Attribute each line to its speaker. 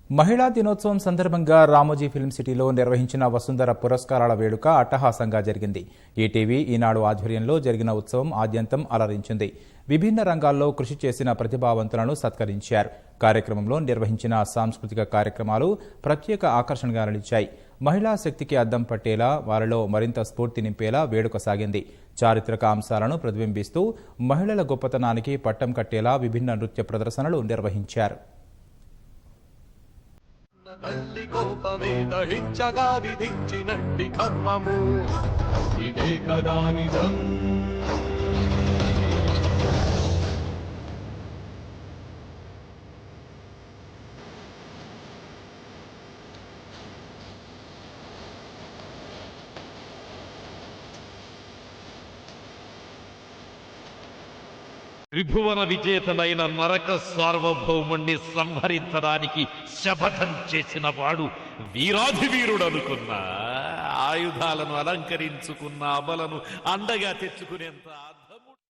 Speaker 1: మహిళా దినోత్సవం సందర్భంగా రామోజీ ఫిల్మ్ సిటీలో నిర్వహించిన వసుంధర పురస్కారాల వేడుక అట్టహాసంగా జరిగింది. ఈటీవీ, ఈనాడు ఆధ్వర్యంలో జరిగిన ఉత్సవం ఆద్యంతం అలరించింది. విభిన్న రంగాల్లో కృషి చేసిన ప్రతిభావంతులను సత్కరించారు. కార్యక్రమంలో నిర్వహించిన సాంస్కృతిక కార్యక్రమాలు ప్రత్యేక ఆకర్షణగా నిలిచాయి. మహిళా శక్తికి అద్దం పట్టేలా, వారిలో మరింత స్ఫూర్తి నింపేలా వేడుక సాగింది. చారిత్రక అంశాలను ప్రతిబింబిస్తూ మహిళల గొప్పతనానికి పట్టం కట్టేలా విభిన్న నృత్య ప్రదర్శనలు నిర్వహించారు.
Speaker 2: తల్లి కోపమే దహించగా విధించినట్టి కర్మము ఇదే కదా నిజం.
Speaker 3: త్రిభువన విజేతనైన నరక సార్వభౌముణ్ణి సంహరించడానికి శపథం చేసిన వాడు వీరాధి వీరుడనుకున్న ఆయుధాలను అలంకరించుకున్న అబలను అండగా తెచ్చుకునేంత అధముడు.